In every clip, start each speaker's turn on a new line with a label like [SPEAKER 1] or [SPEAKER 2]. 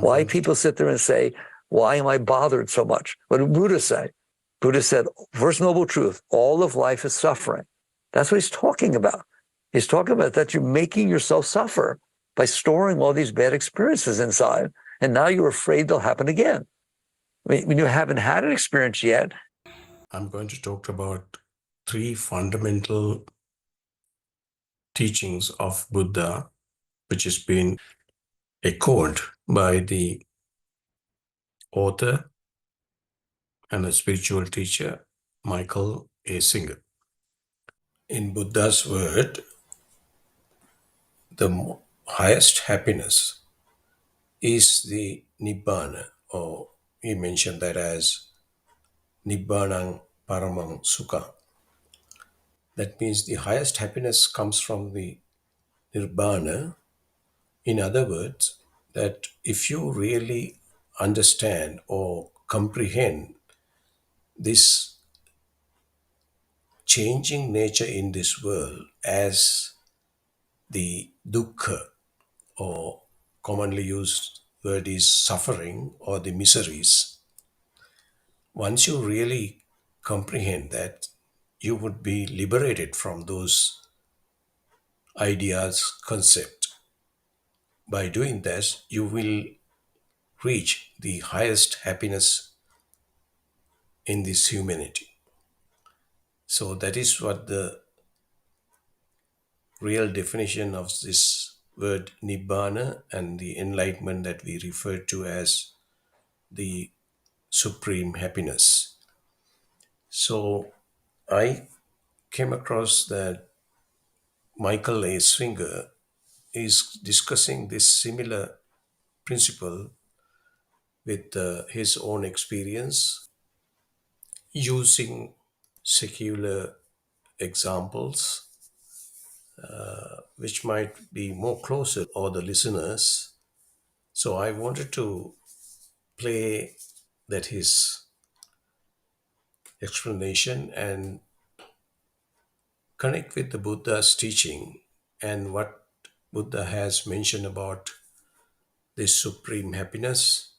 [SPEAKER 1] Why people sit there and say, why am I bothered so much? What did Buddha say? Buddha said, first noble truth, all of life is suffering. That's what he's talking about. He's talking about that you're making yourself suffer by storing all these bad experiences inside. And now you're afraid they'll happen again. When you haven't had an experience yet.
[SPEAKER 2] I'm going to talk about 3 fundamental teachings of Buddha, which has been echoed by the author and a spiritual teacher, Michael A. Singer. In Buddha's word, the highest happiness is the Nibbana, or he mentioned that as Nibbanang Paramang Sukha. That means the highest happiness comes from the Nibbana. In other words, that if you really understand or comprehend this changing nature in this world as the dukkha, or commonly used word is suffering or the miseries, once you really comprehend that, you would be liberated from those ideas, concept. By doing that, you will reach the highest happiness in this humanity. So that is what the real definition of this word nibbana and the enlightenment that we refer to as the supreme happiness. So I came across that Michael A. Singer is discussing this similar principle with his own experience using secular examples, which might be more closer or the listeners. So I wanted to play that his explanation and connect with the Buddha's teaching and what Buddha has mentioned about this supreme happiness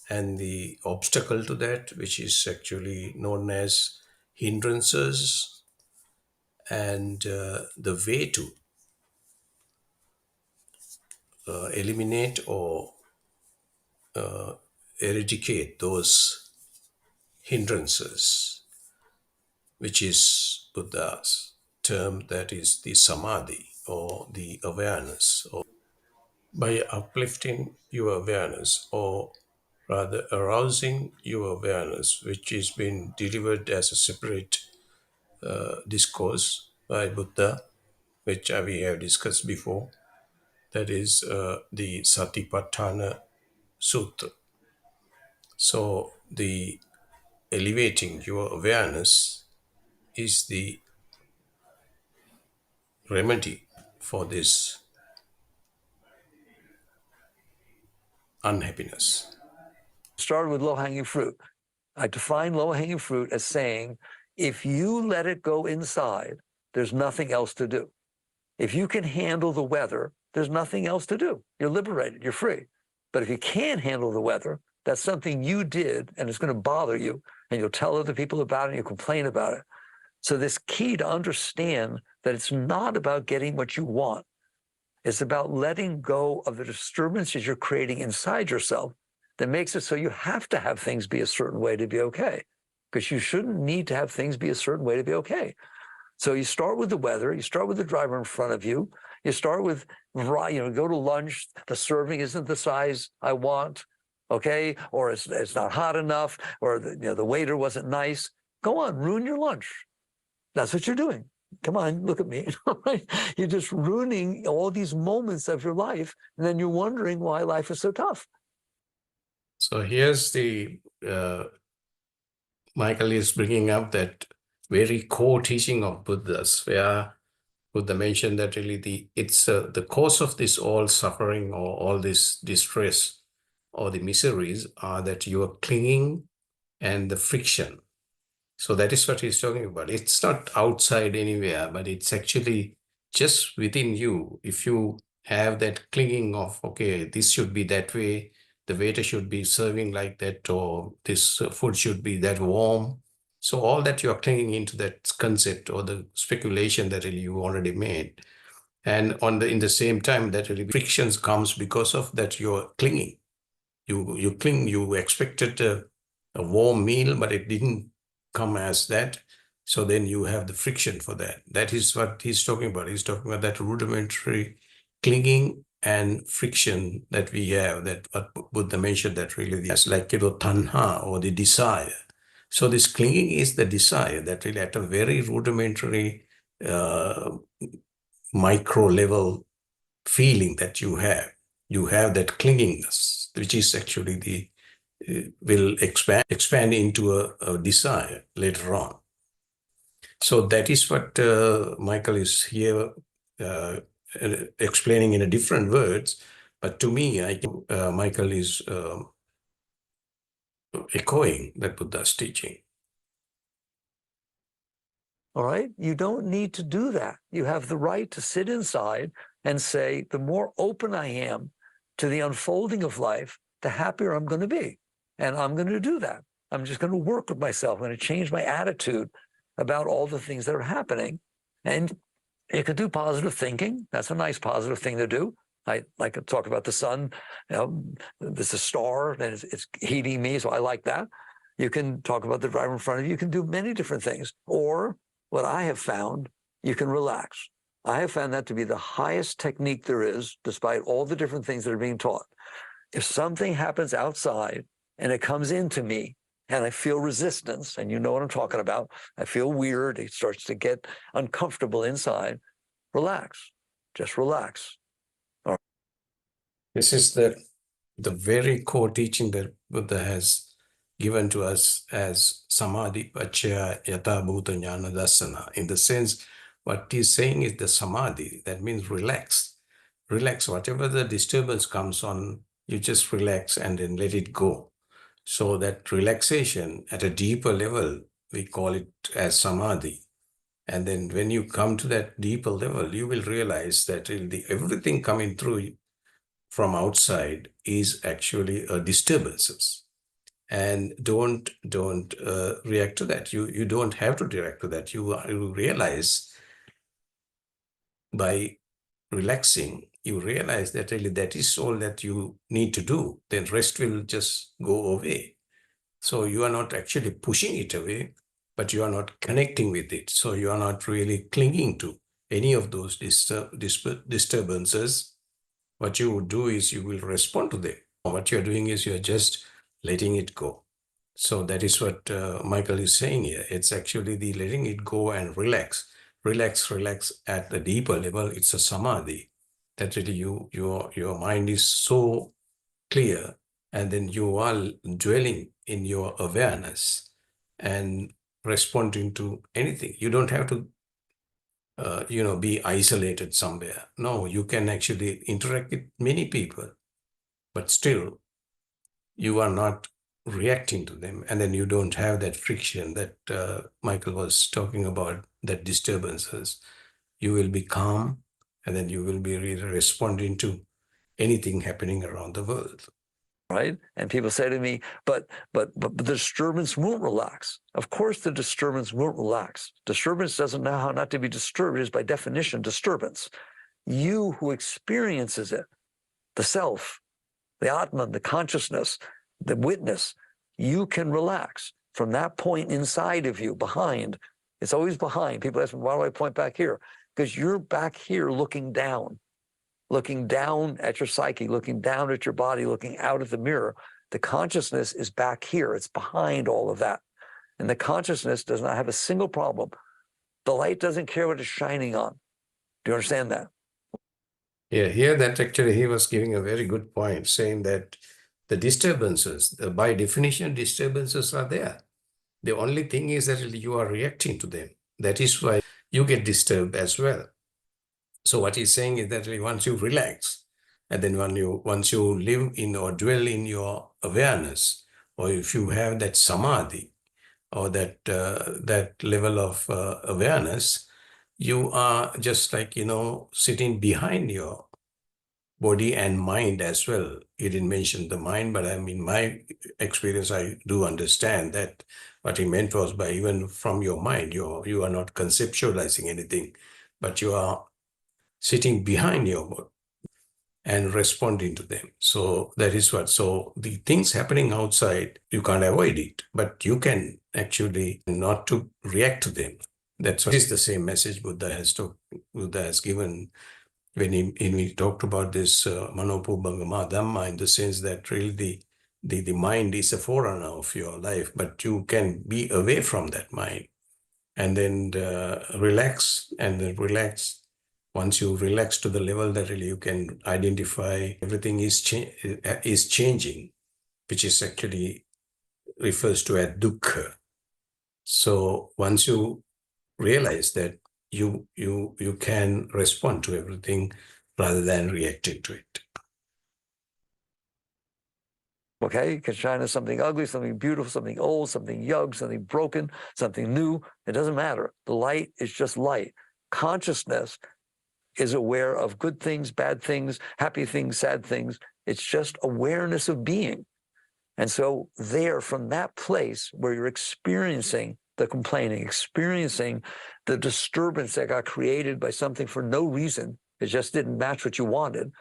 [SPEAKER 2] and the obstacle to that, which is actually known as hindrances, and the way to eliminate or eradicate those hindrances, which is Buddha's term, that is the samadhi or the awareness. Or by uplifting your awareness, or rather arousing your awareness, which is been delivered as a separate discourse by Buddha, which we have discussed before, that is the Satipatthana Sutra. So the elevating your awareness is the remedy for this unhappiness.
[SPEAKER 1] Started with low-hanging fruit. I define low-hanging fruit as saying, if you let it go inside, there's nothing else to do. If you can handle the weather, there's nothing else to do. You're liberated, you're free. But if you can't handle the weather, that's something you did and it's going to bother you, and you'll tell other people about it and you'll complain about it. So this key to understand that it's not about getting what you want. It's about letting go of the disturbances you're creating inside yourself that makes it so you have to have things be a certain way to be okay, because you shouldn't need to have things be a certain way to be okay. So you start with the weather, you start with the driver in front of you, you start with, go to lunch, the serving isn't the size I want, okay, or it's not hot enough, or the waiter wasn't nice. Go on, ruin your lunch. That's what you're doing. Come on, look at me. You're just ruining all these moments of your life, and then you're wondering why life is so tough.
[SPEAKER 2] So here's the Michael is bringing up that very core teaching of Buddha's, where Buddha mentioned that really it's the cause of this all suffering or all this distress or the miseries are that you are clinging and the friction. So that is what he's talking about. It's not outside anywhere, but it's actually just within you. If you have that clinging of, okay, this should be that way, the waiter should be serving like that, or this food should be that warm. So all that you are clinging into that concept or the speculation that really you already made. And in the same time, that really frictions comes because of that you're clinging. You cling, you expected a warm meal, but it didn't come as that. So then you have the friction for that. That is what he's talking about. He's talking about that rudimentary clinging and friction that we have, that what Buddha mentioned, that really is like, tanha, or the desire. So this clinging is the desire that really at a very rudimentary micro level feeling that you have. You have that clingingness, which is actually the will expand into a desire later on. So that is what Michael is here explaining in a different words. But to me, I think Michael is echoing that Buddha's teaching.
[SPEAKER 1] All right? You don't need to do that. You have the right to sit inside and say, the more open I am to the unfolding of life, the happier I'm going to be. And I'm going to do that. I'm just going to work with myself. I'm going to change my attitude about all the things that are happening. And you can do positive thinking. That's a nice positive thing to do. I like to talk about the sun. There's a star, and it's heating me, so I like that. You can talk about the driver in front of you. You can do many different things. Or what I have found, you can relax. I have found that to be the highest technique there is, despite all the different things that are being taught. If something happens outside and it comes into me and I feel resistance, and you know what I'm talking about, I feel weird, it starts to get uncomfortable inside, relax. Just relax.
[SPEAKER 2] This is the very core teaching that Buddha has given to us as samadhi pachaya yata bhuta jnana dassana. In the sense, what he's saying is the samadhi, that means relax. Relax, whatever the disturbance comes on, you just relax and then let it go. So that relaxation at a deeper level, we call it as samadhi. And then when you come to that deeper level, you will realize that everything coming through from outside is actually disturbances. And don't react to that. You don't have to react to that. You realize by relaxing, you realize that really that is all that you need to do. Then rest will just go away. So you are not actually pushing it away, but you are not connecting with it. So you are not really clinging to any of those disturbances. What you would do is you will respond to them. What you're doing is you're just letting it go. So that is what Michael is saying here. It's actually the letting it go and relax. Relax at the deeper level. It's a samadhi. That really your mind is so clear, and then you are dwelling in your awareness and responding to anything. You don't have to be isolated somewhere. No, you can actually interact with many people, but still you are not reacting to them. And then you don't have that friction that Michael was talking about, that disturbances. You will be calm, and then you will be really responding to anything happening around the world.
[SPEAKER 1] Right? And people say to me, but the disturbance won't relax. Of course the disturbance won't relax. Disturbance doesn't know how not to be disturbed. It is by definition disturbance. You who experiences it, the self, the Atman, the consciousness, the witness, you can relax. From that point inside of you, behind, it's always behind. People ask me, why do I point back here? Because you're back here looking down at your psyche, looking down at your body, looking out at the mirror. The consciousness is back here. It's behind all of that. And the consciousness does not have a single problem. The light doesn't care what it's shining on. Do you understand that?
[SPEAKER 2] Yeah, here that actually he was giving a very good point, saying that the disturbances, by definition, disturbances are there. The only thing is that you are reacting to them. That is why you get disturbed as well. So what he's saying is that once you relax, and then once you live in or dwell in your awareness, or if you have that samadhi, or that level of awareness, you are just like sitting behind your body and mind as well. He didn't mention the mind, but I mean, my experience, I do understand that what he meant was by even from your mind, you are not conceptualizing anything, but you are sitting behind your body and responding to them. So that is what. So the things happening outside, you can't avoid it, but you can actually not to react to them. That's what is the same message Buddha has given when he talked about this Manopubhangama Dhamma, in the sense that really the mind is a forerunner of your life, but you can be away from that mind and then relax, and then relax. Once you relax to the level that really you can identify everything is changing, which is actually refers to as dukkha. So once you realize that you can respond to everything rather than reacting to it.
[SPEAKER 1] Okay, because China's something ugly, something beautiful, something old, something young, something broken, something new. It doesn't matter. The light is just light. Consciousness is aware of good things, bad things, happy things, sad things. It's just awareness of being. And so there, from that place where you're experiencing the complaining, experiencing the disturbance that got created by something for no reason, it just didn't match what you wanted.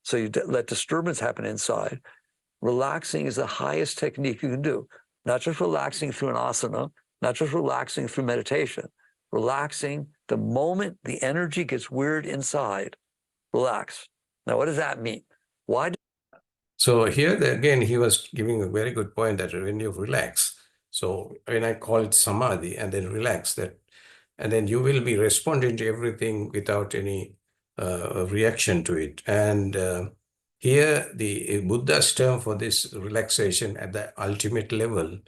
[SPEAKER 1] So you let disturbance happen inside. Relaxing is the highest technique you can do. Not just relaxing through an asana, not just relaxing through meditation. Relaxing the moment the energy gets weird inside, relax. Now, what does that mean? Why?
[SPEAKER 2] So here again, he was giving a very good point that when you relax, so when I call it samadhi and then relax, that, and then you will be responding to everything without any reaction to it. And here the Buddha's term for this relaxation at the ultimate level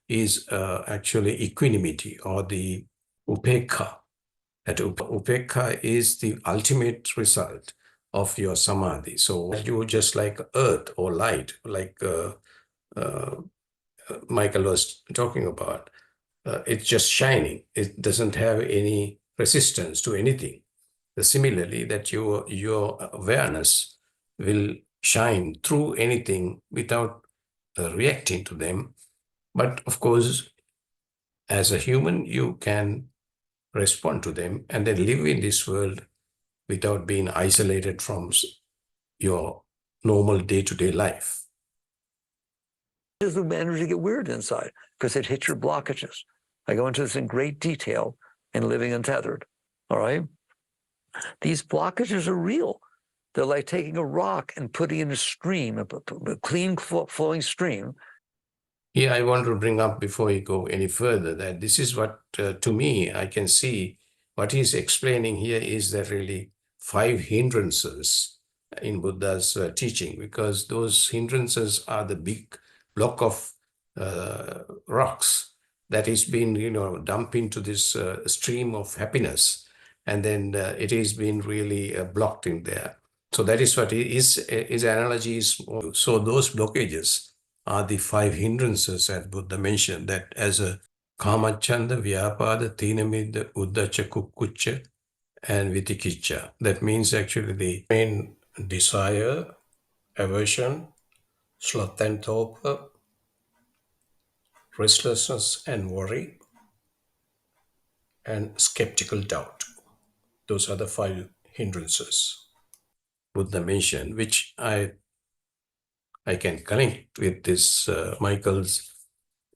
[SPEAKER 2] is actually equanimity, or the upekkha. That upekkha is the ultimate result of your samadhi. So you just like earth or light, like uh, Michael was talking about. It's just shining. It doesn't have any resistance to anything. Similarly, that your awareness will shine through anything without reacting to them. But of course, as a human, you can respond to them and then live in this world without being isolated from your normal day-to-day life.
[SPEAKER 1] Does the energy get weird inside? Because it hits your blockages. I go into this in great detail in Living Untethered. All right? These blockages are real. They're like taking a rock and putting it in a stream, a clean flowing stream.
[SPEAKER 2] Yeah, I want to bring up before you go any further that this is what, to me, I can see what he's explaining here is that really 5 hindrances in Buddha's teaching, because those hindrances are the big block of rocks that is being, dumped into this stream of happiness, and then it is being really blocked in there. So that is what his analogy is. So those blockages are the 5 hindrances that Buddha mentioned, that as a kamachanda, vyapada, tinamidda, uddacha, kukkucha, and vitikicca. That means actually the main desire, aversion, sloth and torpor, restlessness and worry, and skeptical doubt. Those are the 5 hindrances Buddha mentioned, which I can connect with this Michael's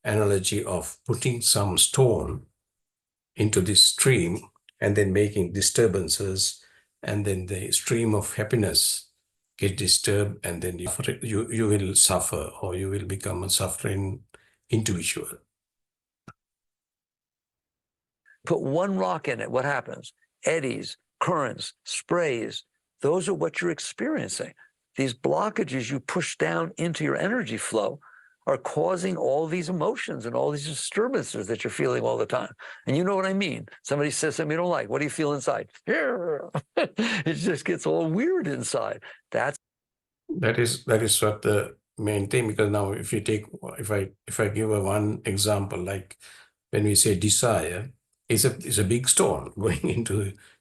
[SPEAKER 2] analogy of putting some stone into this stream and then making disturbances, and then the stream of happiness get disturbed, and then you will suffer, or you will become a suffering individual.
[SPEAKER 1] Put one rock in it, what happens? Eddies, currents, sprays, those are what you're experiencing. These blockages you push down into your energy flow are causing all these emotions and all these disturbances that you're feeling all the time. And you know what I mean? Somebody says something you don't like. What do you feel inside? It just gets all weird inside. That is
[SPEAKER 2] what the main thing. Because now, if I give one example, like when we say desire, is a big stone going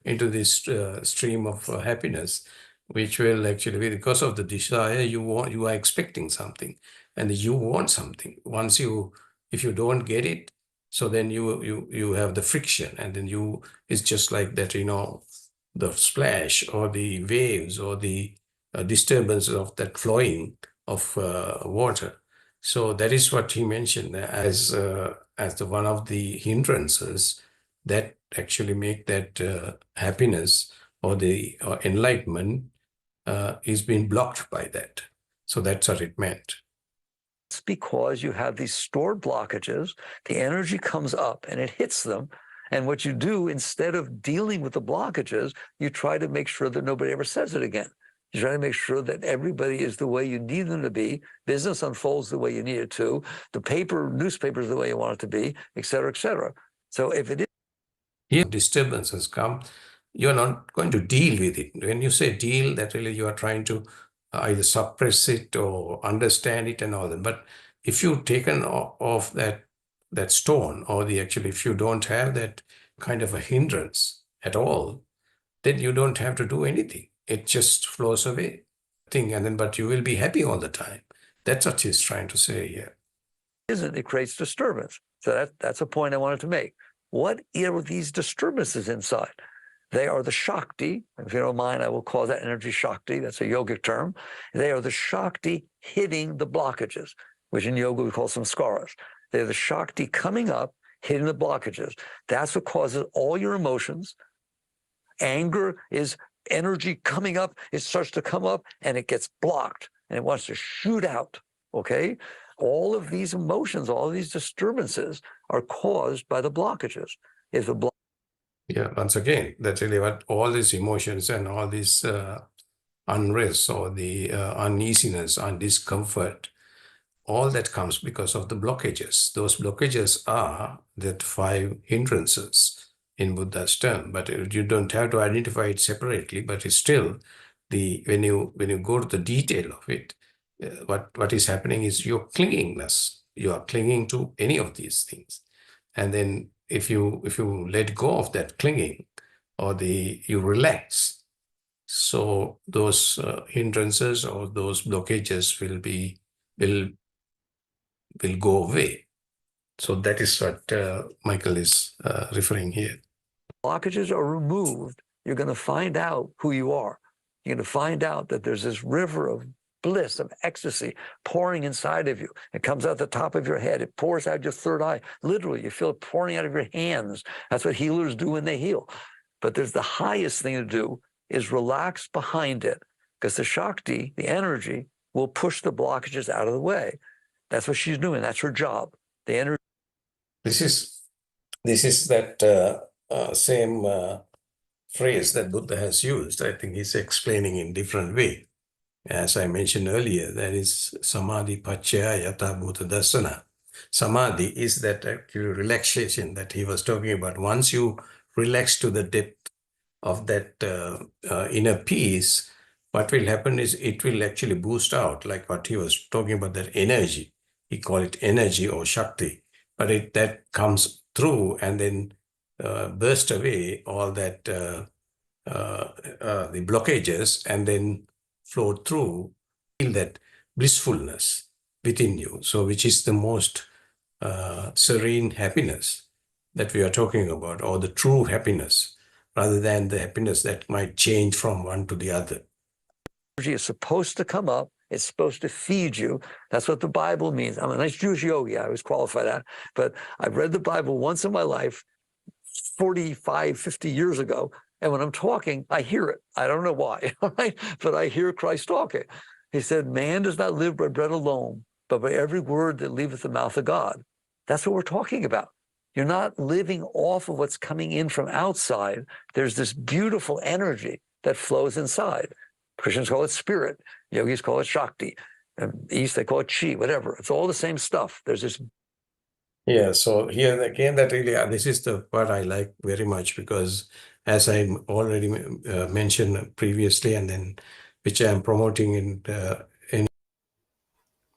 [SPEAKER 2] into this stream of happiness. which will actually be because of the desire you are expecting something, and you want something. If you don't get it, so then you have the friction, and then it's just like that, the splash or the waves or the disturbance of that flowing of water. So that is what he mentioned as the one of the hindrances that actually make that happiness or the enlightenment is being blocked by that. So that's what it meant.
[SPEAKER 1] It's because you have these stored blockages, the energy comes up and it hits them. And what you do, instead of dealing with the blockages, you try to make sure that nobody ever says it again. You try to make sure that everybody is the way you need them to be. Business unfolds the way you need it to. The newspaper is the way you want it to be, et cetera, et cetera. So if it is,
[SPEAKER 2] here disturbances come, you're not going to deal with it. When you say deal, that really you are trying to either suppress it or understand it and all that. But if you've taken off that stone, or if you don't have that kind of a hindrance at all, then you don't have to do anything. It just flows away. But you will be happy all the time. That's what he's trying to say here.
[SPEAKER 1] isn't, it creates disturbance. So that's a point I wanted to make. What are these disturbances inside? They are the Shakti. If you don't mind, I will call that energy Shakti. That's a yogic term. They are the Shakti hitting the blockages, which in yoga we call samskaras. They're the Shakti coming up, hitting the blockages. That's what causes all your emotions. Anger is energy coming up. It starts to come up and it gets blocked and it wants to shoot out, okay? All of these emotions, all of these disturbances are caused by the blockages. If the
[SPEAKER 2] Yeah, once again, that's really what all these emotions and all these unrest or the uneasiness and discomfort, all that comes because of the blockages. Those blockages are that 5 hindrances in Buddha's term, but you don't have to identify it separately. But it's still when you go to the detail of it, what is happening is your clingingness. You are clinging to any of these things, and then if you let go of that clinging, or you relax, so those hindrances or those blockages will go away. So that is what Michael is referring here.
[SPEAKER 1] blockages are removed, you're going to find out who you are. You're going to find out that there's this river of bliss, of ecstasy pouring inside of you. It comes out the top of your head. It pours out your third eye. Literally, you feel it pouring out of your hands. That's what healers do when they heal. But there's the highest thing to do is relax behind it, because the Shakti, the energy, will push the blockages out of the way. That's what she's doing. That's her job. The energy.
[SPEAKER 2] This is that same phrase that Buddha has used. I think he's explaining in different way. As I mentioned earlier, that is samadhi pacchaya yata bhuta darsana. Samadhi is that actual relaxation that he was talking about. Once you relax to the depth of that inner peace, what will happen is it will actually boost out, like what he was talking about, that energy. He called it energy or Shakti. But that comes through and then burst away all that the blockages, and then flow through, feel that blissfulness within you. So which is the most serene happiness that we are talking about, or the true happiness, rather than the happiness that might change from one to the other.
[SPEAKER 1] Energy is supposed to come up. It's supposed to feed you. That's what the Bible means. I'm a nice Jewish yogi. I always qualify that. But I've read the Bible once in my life, 45, 50 years ago. And when I'm talking, I hear it. I don't know why, right? But I hear Christ talking. He said, man does not live by bread alone, but by every word that leaveth the mouth of God. That's what we're talking about. You're not living off of what's coming in from outside. There's this beautiful energy that flows inside. Christians call it spirit. Yogis call it Shakti. And East, they call it Chi, whatever. It's all the same stuff. There's this.
[SPEAKER 2] Yeah, so here again, that really, this is the part I like very much, because as I already mentioned previously, and then which I am promoting in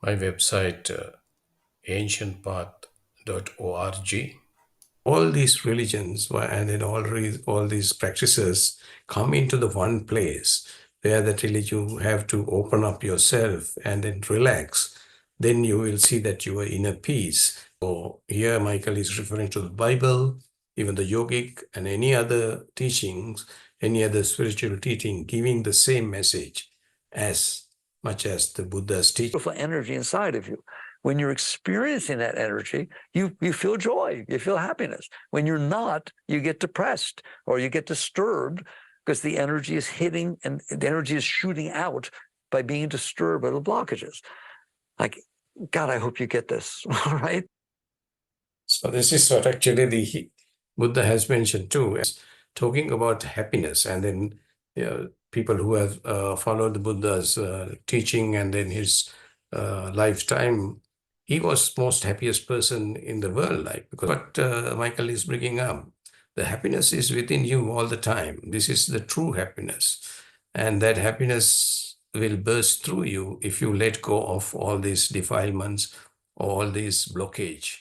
[SPEAKER 2] my website, ancientpath.org. All these religions and then all these practices come into the one place where that really you have to open up yourself and then relax. Then you will see that you are in a peace. So here Michael is referring to the Bible, even the yogic and any other teachings, any other spiritual teaching, giving the same message as much as the Buddha's teaching.
[SPEAKER 1] Beautiful energy inside of you. When you're experiencing that energy, you feel joy, you feel happiness. When you're not, you get depressed or you get disturbed because the energy is hitting and the energy is shooting out by being disturbed by the blockages. Like, God, I hope you get this, all right?
[SPEAKER 2] So this is what actually the Buddha has mentioned too, as talking about happiness, and then people who have followed the Buddha's teaching and then his lifetime, he was most happiest person in the world, like, because what Michael is bringing up, the happiness is within you all the time. This is the true happiness, and that happiness will burst through you if you let go of all these defilements, all these blockage.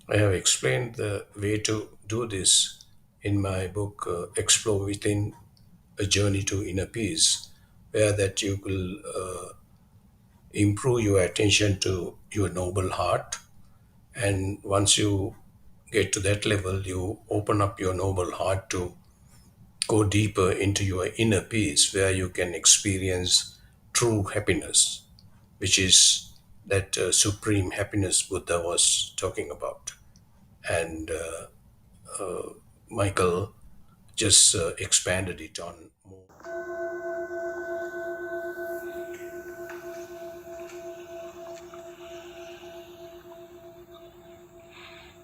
[SPEAKER 2] I have explained the way to do this in my book, Explore Within, A Journey to Inner Peace, where that you will improve your attention to your noble heart. And once you get to that level, you open up your noble heart to go deeper into your inner peace, where you can experience true happiness, which is that supreme happiness Buddha was talking about. And Michael just expanded it on more.